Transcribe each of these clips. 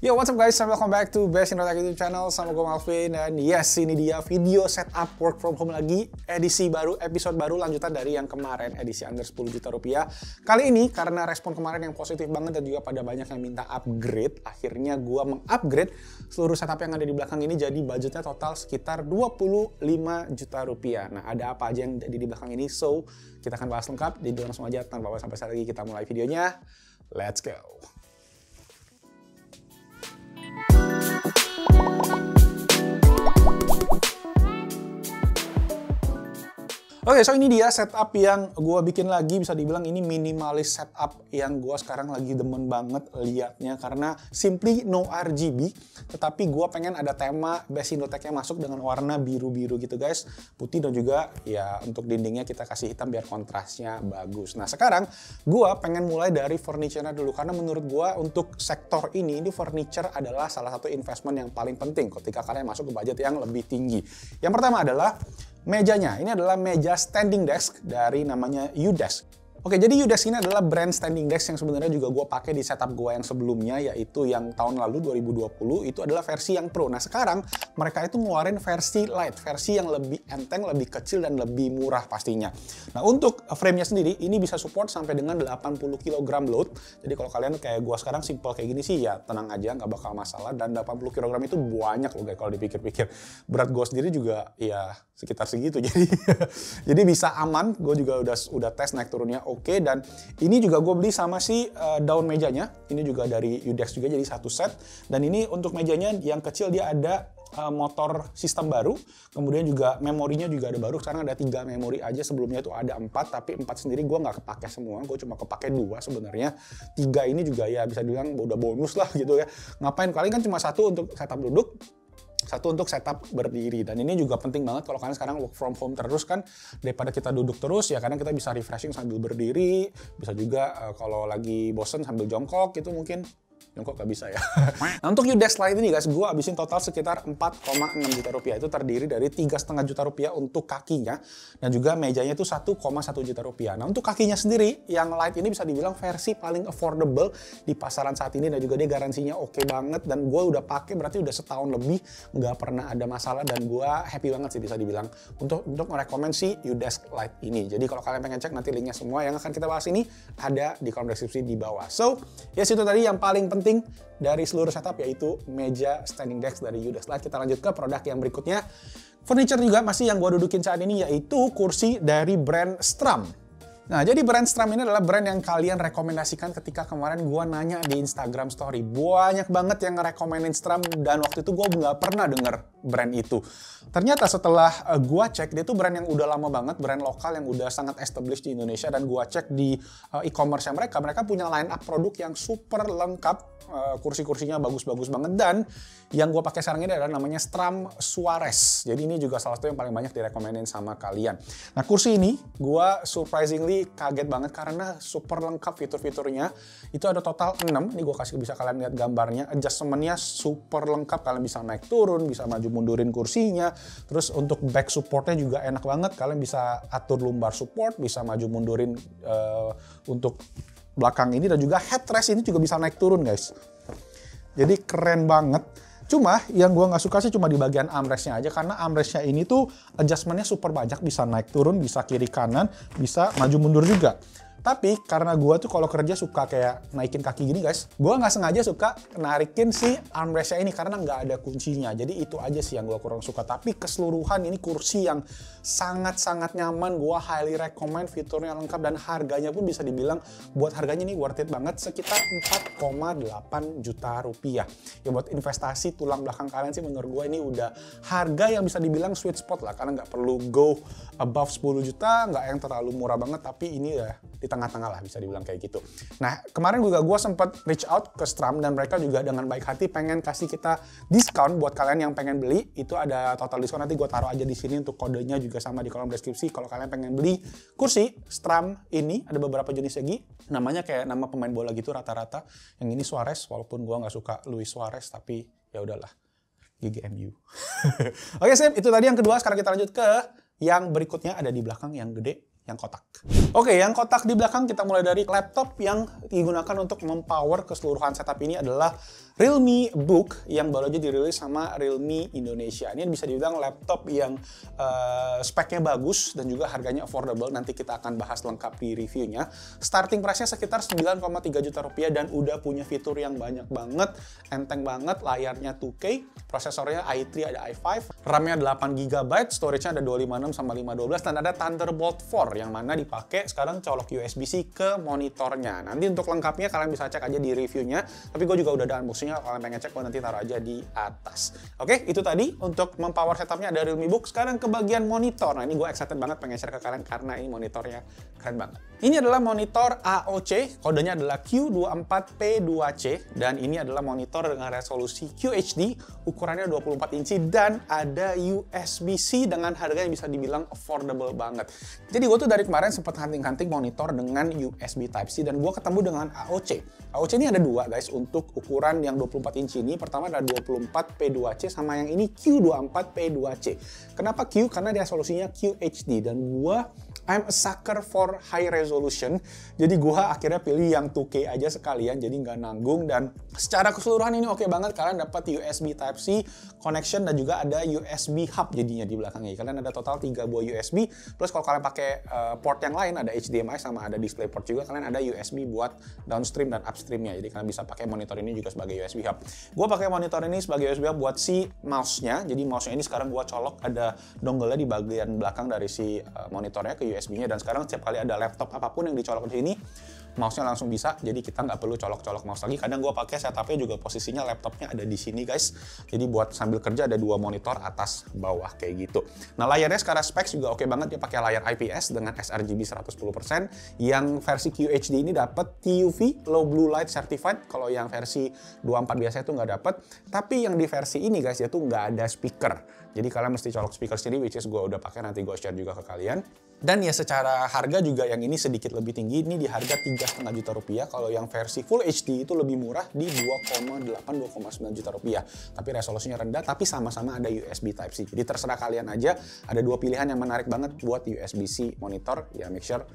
Yo, what's up guys? Welcome back to Best in Tech YouTube channel sama gue Malvin. Dan yes, ini dia video setup work from home lagi. Edisi baru, episode baru lanjutan dari yang kemarin, edisi under 10 juta rupiah. Kali ini karena respon kemarin yang positif banget dan juga pada banyak yang minta upgrade, akhirnya gue mengupgrade seluruh setup yang ada di belakang ini. Jadi budgetnya total sekitar 25 juta rupiah. Nah, ada apa aja yang ada di belakang ini? So, kita akan bahas lengkap. Jadi langsung aja tanpa basa-basi lagi kita mulai videonya. Let's go! Oke, so ini dia setup yang gue bikin lagi. Bisa dibilang ini minimalis setup yang gue sekarang lagi demen banget liatnya. Karena simply no RGB. Tetapi gue pengen ada tema Best Indotech yang masuk dengan warna biru-biru gitu guys. Putih dan juga ya untuk dindingnya kita kasih hitam biar kontrasnya bagus. Nah sekarang gue pengen mulai dari furniture-nya dulu. Karena menurut gue untuk sektor ini furniture adalah salah satu investment yang paling penting ketika kalian masuk ke budget yang lebih tinggi. Yang pertama adalah mejanya. Ini adalah meja standing desk dari namanya UDesk. Oke, jadi UDesk ini adalah brand standing desk yang sebenarnya juga gue pakai di setup gue yang sebelumnya, yaitu yang tahun lalu 2020 itu adalah versi yang Pro. Nah sekarang mereka itu ngeluarin versi Lite, versi yang lebih enteng, lebih kecil dan lebih murah pastinya. Nah untuk frame-nya sendiri ini bisa support sampai dengan 80 kg load. Jadi kalau kalian kayak gue sekarang simple kayak gini sih ya tenang aja, nggak bakal masalah. Dan 80 kg itu banyak loh guys kalau dipikir-pikir. Berat gue sendiri juga ya sekitar segitu. Jadi bisa aman. Gue juga udah tes naik turunnya. Oke, dan ini juga gue beli sama si daun mejanya. Ini juga dari UDesk juga, jadi satu set. Dan ini untuk mejanya yang kecil dia ada motor sistem baru. Kemudian juga memorinya juga ada baru. Sekarang ada 3 memori aja, sebelumnya itu ada 4. Tapi 4 sendiri gue nggak kepake semua. Gue cuma kepake 2 sebenarnya. 3 ini juga ya bisa dibilang udah bonus lah gitu ya. Ngapain, kalian kan cuma satu untuk setup duduk, satu untuk setup berdiri. Dan ini juga penting banget kalau kalian sekarang work from home terus kan, daripada kita duduk terus ya kadang kita bisa refreshing sambil berdiri, bisa juga kalau lagi bosen sambil jongkok gitu mungkin. Jongkok gak bisa ya. Nah untuk UDesk Lite ini guys, gue habisin total sekitar 4,6 juta rupiah. Itu terdiri dari 3,5 juta rupiah untuk kakinya. Dan juga mejanya itu 1,1 juta rupiah. Nah untuk kakinya sendiri, yang Lite ini bisa dibilang versi paling affordable di pasaran saat ini. Dan juga dia garansinya oke banget. Dan gue udah pakai berarti udah setahun lebih. Nggak pernah ada masalah. Dan gue happy banget sih bisa dibilang. Untuk merekomend si UDesk Lite ini. Jadi kalau kalian pengen cek nanti linknya semua yang akan kita bahas ini ada di kolom deskripsi di bawah. So, yes itu tadi yang paling penting dari seluruh setup, yaitu meja standing desk dari UDesk Lite. Kita lanjut ke produk yang berikutnya. Furniture juga masih yang gue dudukin saat ini, yaitu kursi dari brand Strum. Nah, jadi brand Strum ini adalah brand yang kalian rekomendasikan ketika kemarin gue nanya di Instagram Story. Banyak banget yang ngerekomenin Strum dan waktu itu gue nggak pernah denger brand itu. Ternyata setelah gue cek, dia tuh brand yang udah lama banget, brand lokal yang udah sangat established di Indonesia. Dan gue cek di e-commerce mereka punya line up produk yang super lengkap. Kursi-kursinya bagus-bagus banget. Dan yang gue pakai sekarang ini adalah namanya Strum Suarez. Jadi ini juga salah satu yang paling banyak direkomenin sama kalian. Nah kursi ini gue surprisingly kaget banget karena super lengkap fitur-fiturnya. Itu ada total 6. Ini gue kasih bisa kalian lihat gambarnya. Adjustmentnya super lengkap. Kalian bisa naik turun, bisa maju mundurin kursinya. Terus untuk back supportnya juga enak banget. Kalian bisa atur lumbar support, bisa maju mundurin untuk belakang ini, dan juga headrest ini juga bisa naik turun guys. Jadi keren banget. Cuma yang gue nggak suka sih cuma di bagian armrestnya aja, karena armrestnya ini tuh adjustmentnya super banyak, bisa naik turun, bisa kiri kanan, bisa maju mundur juga. Tapi karena gue tuh kalau kerja suka kayak naikin kaki gini guys, gue nggak sengaja suka narikin si armrestnya ini karena nggak ada kuncinya. Jadi itu aja sih yang gue kurang suka. Tapi keseluruhan ini kursi yang sangat-sangat nyaman. Gue highly recommend, fiturnya lengkap dan harganya pun bisa dibilang buat harganya ini worth it banget. Sekitar 4,8 juta rupiah. Ya buat investasi tulang belakang kalian sih menurut gue ini udah harga yang bisa dibilang sweet spot lah. Karena nggak perlu go above 10 juta, nggak yang terlalu murah banget. Tapi ini ya di tengah-tengah lah bisa dibilang kayak gitu. Nah kemarin juga gue sempat reach out ke Strum dan mereka juga dengan baik hati pengen kasih kita diskon buat kalian yang pengen beli. Itu ada total diskon, nanti gue taruh aja di sini untuk kodenya juga sama di kolom deskripsi. Kalau kalian pengen beli kursi Strum ini, ada beberapa jenis lagi. Namanya kayak nama pemain bola gitu rata-rata. Yang ini Suarez, walaupun gue nggak suka Luis Suarez, tapi ya udahlah. GGMU. Oke sip, itu tadi yang kedua. Sekarang kita lanjut ke yang berikutnya, ada di belakang yang gede, yang kotak. Oke, yang kotak di belakang kita mulai dari laptop yang digunakan untuk mempower keseluruhan setup ini adalah Realme Book yang baru aja dirilis sama Realme Indonesia. Ini bisa dibilang laptop yang speknya bagus dan juga harganya affordable. Nanti kita akan bahas lengkap di reviewnya. Starting price-nya sekitar 9,3 juta rupiah dan udah punya fitur yang banyak banget, enteng banget, layarnya 2K, prosesornya i3 ada i5, RAM-nya 8 GB, storage-nya ada 256 sama 512 dan ada Thunderbolt 4 yang mana dipakai sekarang colok USB-C ke monitornya. Nanti untuk lengkapnya kalian bisa cek aja di reviewnya, tapi gue juga udah ada unboxing. Kalau kalian pengen cek, gue nanti taruh aja di atas. Oke, itu tadi untuk mempower setupnya ada Realme Book. Sekarang ke bagian monitor. Nah, ini gue excited banget pengen share ke kalian karena ini monitornya keren banget. Ini adalah monitor AOC, kodenya adalah Q24P2C, dan ini adalah monitor dengan resolusi QHD, ukurannya 24 inci, dan ada USB-C dengan harga yang bisa dibilang affordable banget. Jadi gue tuh dari kemarin sempat hunting-hunting monitor dengan USB Type-C, dan gue ketemu dengan AOC. AOC ini ada dua guys, untuk ukuran yang 24 inci ini. Pertama ada 24P2C sama yang ini Q24P2C. Kenapa Q? Karena dia resolusinya QHD dan I'm a sucker for high resolution. Jadi gua akhirnya pilih yang 2K aja sekalian, jadi nggak nanggung. Dan secara keseluruhan ini oke banget. Kalian dapat USB Type-C connection dan juga ada USB hub jadinya di belakangnya. Kalian ada total 3 buah USB. Plus kalau kalian pakai port yang lain ada HDMI sama ada DisplayPort juga. Kalian ada USB buat downstream dan upstreamnya. Jadi kalian bisa pakai monitor ini juga sebagai USB hub. Gua pakai monitor ini sebagai USB hub buat si mouse-nya. Jadi mouse-nya ini sekarang gua colok, ada dongle-nya di bagian belakang dari si monitornya ke USB-nya, dan sekarang setiap kali ada laptop apapun yang dicolok di sini, mouse-nya langsung bisa, jadi kita nggak perlu colok-colok mouse lagi. Kadang gue pakai setupnya juga posisinya laptopnya ada di sini guys, jadi buat sambil kerja ada 2 monitor atas bawah kayak gitu. Nah, layarnya secara specs juga oke banget, dia pakai layar IPS dengan sRGB 110%. Yang versi QHD ini dapat TUV Low Blue Light Certified, kalau yang versi 24 biasa itu nggak dapat. Tapi yang di versi ini guys, dia tuh nggak ada speaker. Jadi kalian mesti colok speaker sendiri, which is gue udah pakai, nanti gue share juga ke kalian. Dan ya secara harga juga yang ini sedikit lebih tinggi, ini di harga 3,5 juta rupiah. Kalau yang versi Full HD itu lebih murah di 2,8-2,9 juta rupiah. Tapi resolusinya rendah, tapi sama-sama ada USB Type-C. Jadi terserah kalian aja, ada 2 pilihan yang menarik banget buat USB-C monitor. Ya make sure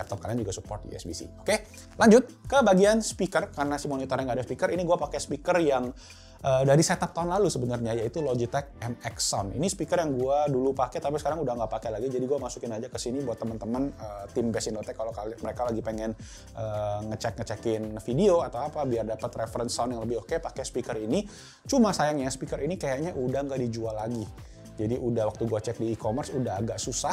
laptop kalian juga support USB-C. Oke, lanjut ke bagian speaker. Karena si monitornya nggak ada speaker, ini gue pakai speaker yang dari setup tahun lalu sebenarnya, yaitu Logitech MX Sound. Ini speaker yang gue dulu pakai tapi sekarang udah nggak pakai lagi, jadi gue masukin aja ke sini buat teman-teman tim Basindotech kalau mereka lagi pengen ngecekin video atau apa biar dapat reference sound yang lebih oke, pakai speaker ini. Cuma sayangnya speaker ini kayaknya udah nggak dijual lagi. Jadi udah waktu gue cek di e-commerce udah agak susah.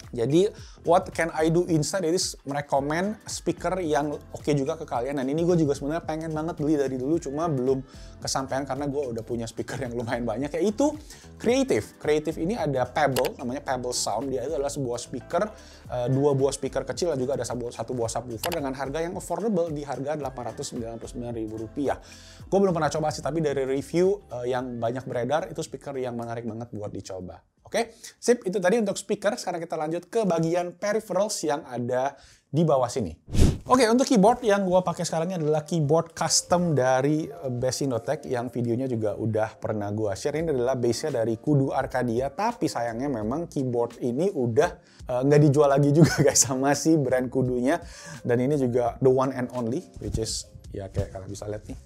Jadi what can I do instead is merekomen speaker yang oke juga ke kalian. Dan ini gue juga sebenarnya pengen banget beli dari dulu, cuma belum kesampaian karena gue udah punya speaker yang lumayan banyak, yaitu Creative. Creative ini ada Pebble, namanya Pebble Sound. Dia itu adalah sebuah speaker, 2 buah speaker kecil dan juga ada 1 buah subwoofer dengan harga yang affordable di harga Rp899.000. Gue belum pernah coba sih, tapi dari review yang banyak beredar itu speaker yang menarik banget buat dicoba. Oke, sip, itu tadi untuk speaker. Sekarang kita lanjut ke bagian peripherals yang ada di bawah sini. Oke, untuk keyboard yang gue pakai sekarang ini adalah keyboard custom dari Basindotech yang videonya juga udah pernah gue share. Ini adalah base-nya dari Kudu Arcadia, tapi sayangnya memang keyboard ini udah nggak dijual lagi juga guys sama si brand Kudunya. Dan ini juga the one and only, which is ya kayak kalian bisa lihat nih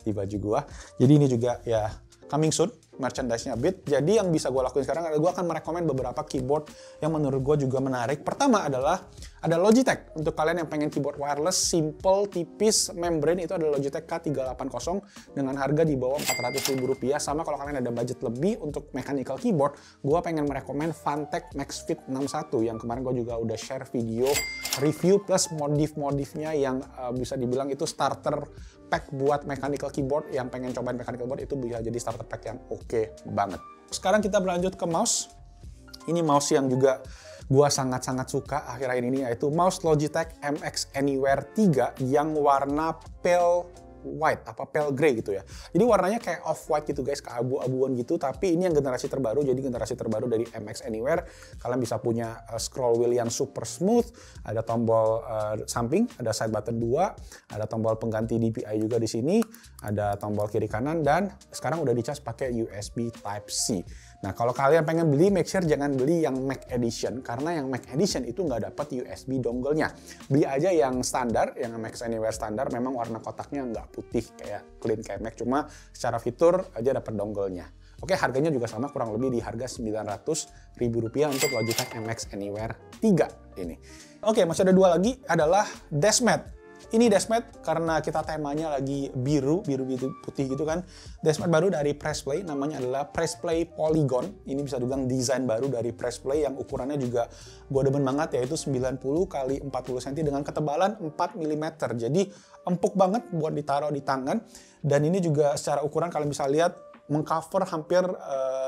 di baju gue. Jadi ini juga ya coming soon, merchandise-nya Bit. Jadi yang bisa gue lakuin sekarang adalah gue akan merekomen beberapa keyboard yang menurut gue juga menarik. Pertama adalah ada Logitech. Untuk kalian yang pengen keyboard wireless, simple, tipis, membrane, itu ada Logitech K380 dengan harga di bawah Rp400.000. Sama kalau kalian ada budget lebih untuk mechanical keyboard, gue pengen merekomen Fantech MaxFit 61 yang kemarin gue juga udah share video review plus modif-modifnya yang bisa dibilang itu starter pack buat mechanical keyboard. Yang pengen cobain mechanical keyboard itu bisa jadi starter pack yang oke banget. Sekarang kita berlanjut ke mouse. Ini mouse yang juga gue sangat-sangat suka akhir-akhir ini, yaitu mouse Logitech MX Anywhere 3 yang warna pale white, pale grey gitu ya. Jadi warnanya kayak off-white gitu guys, keabu-abuan gitu, tapi ini yang generasi terbaru, jadi generasi terbaru dari MX Anywhere. Kalian bisa punya scroll wheel yang super smooth, ada tombol samping, ada side button 2, ada tombol pengganti DPI juga di sini, ada tombol kiri kanan, dan sekarang udah dicas pakai USB Type-C. Nah, kalau kalian pengen beli, make sure jangan beli yang Mac Edition, karena yang Mac Edition itu nggak dapat USB dongle-nya. Beli aja yang standar, yang MX Anywhere standar, memang warna kotaknya nggak putih kayak clean kayak Mac, cuma secara fitur aja dapat dongle-nya. Oke, harganya juga sama, kurang lebih di harga Rp900.000 untuk Logitech MX Anywhere 3 ini. Oke, masih ada 2 lagi, adalah deskmat. Ini deskmat karena kita temanya lagi biru putih gitu kan. Deskmat baru dari Pressplay, namanya adalah Pressplay Polygon. Ini bisa dibilang desain baru dari Pressplay yang ukurannya juga gue demen banget, yaitu 90 x 40 cm dengan ketebalan 4 mm. Jadi empuk banget buat ditaruh di tangan. Dan ini juga secara ukuran kalian bisa lihat mengcover hampir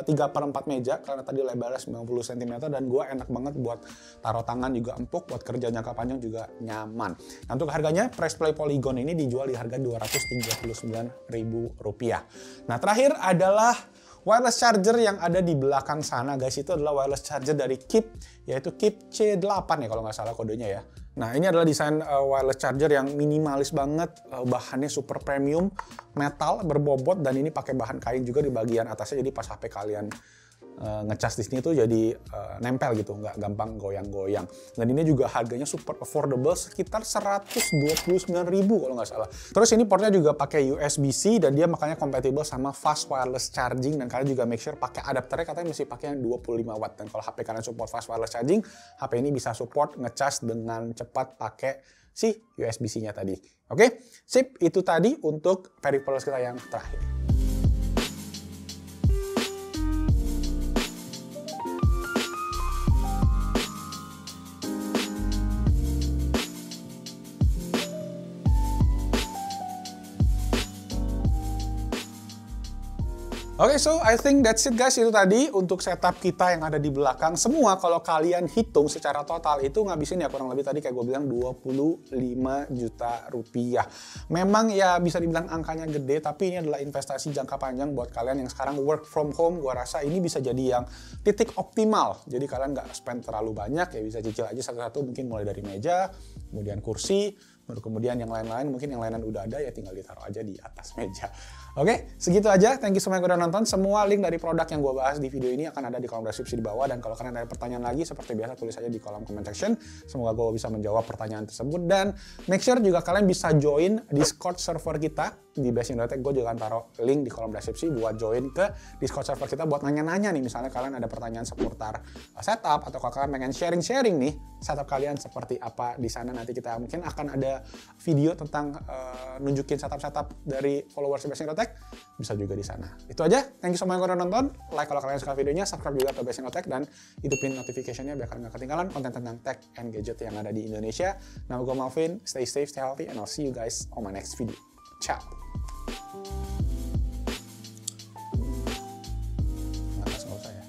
3/4 meja karena tadi lebarnya 90 cm, dan gue enak banget buat taruh tangan, juga empuk, buat kerja jangka panjang juga nyaman. Nah, untuk harganya Pressplay Polygon ini dijual di harga Rp239.000. Nah, terakhir adalah wireless charger yang ada di belakang sana guys. Itu adalah wireless charger dari Keep, yaitu Keep C8 ya kalau nggak salah kodenya ya. Nah, ini adalah desain wireless charger yang minimalis banget, bahannya super premium, metal, berbobot, dan ini pakai bahan kain juga di bagian atasnya, jadi pas HP kalian ngecas di sini tuh jadi nempel gitu, nggak gampang goyang-goyang. Dan ini juga harganya super affordable, sekitar Rp129.000 kalau nggak salah. Terus ini portnya juga pakai USB-C dan dia makanya kompatibel sama fast wireless charging, dan kalian juga make sure pakai adapternya, katanya mesti pakai yang 25 watt. Dan kalau HP kalian support fast wireless charging, HP ini bisa support ngecas dengan cepat pakai si USB-C-nya tadi. Oke, sip, itu tadi untuk peripherals kita yang terakhir. Oke, so I think that's it guys. Itu tadi untuk setup kita yang ada di belakang. Semua kalau kalian hitung secara total itu ngabisin ya kurang lebih tadi kayak gue bilang Rp25 juta. Memang ya bisa dibilang angkanya gede, tapi ini adalah investasi jangka panjang buat kalian yang sekarang work from home. Gue rasa ini bisa jadi yang titik optimal. Jadi kalian nggak spend terlalu banyak, ya bisa cicil aja satu-satu, mungkin mulai dari meja, kemudian kursi, baru kemudian yang lain-lain, mungkin yang lainan udah ada ya tinggal ditaruh aja di atas meja. Oke, segitu aja. Thank you so much udah nonton. Semua link dari produk yang gue bahas di video ini akan ada di kolom deskripsi di bawah. Dan kalau kalian ada pertanyaan lagi, seperti biasa tulis aja di kolom comment section. Semoga gue bisa menjawab pertanyaan tersebut. Dan make sure juga kalian bisa join Discord server kita di Basic.Tech. Gue juga akan taruh link di kolom deskripsi buat join ke Discord server kita buat nanya-nanya nih. Misalnya kalian ada pertanyaan seputar setup, atau kalau kalian pengen sharing-sharing nih setup kalian seperti apa di sana. Nanti kita mungkin akan ada video tentang nunjukin setup-setup dari followers Basic.Tech. Bisa juga di sana. Itu aja. Thank you so much udah nonton. Like kalau kalian suka videonya, subscribe juga ke Basic.Tech, dan hidupin notification-nya biar kalian gak ketinggalan konten tentang tech and gadget yang ada di Indonesia. Nama gue Malvin. Stay safe, stay healthy, and I'll see you guys on my next video. Ciao. Nggak usah ya.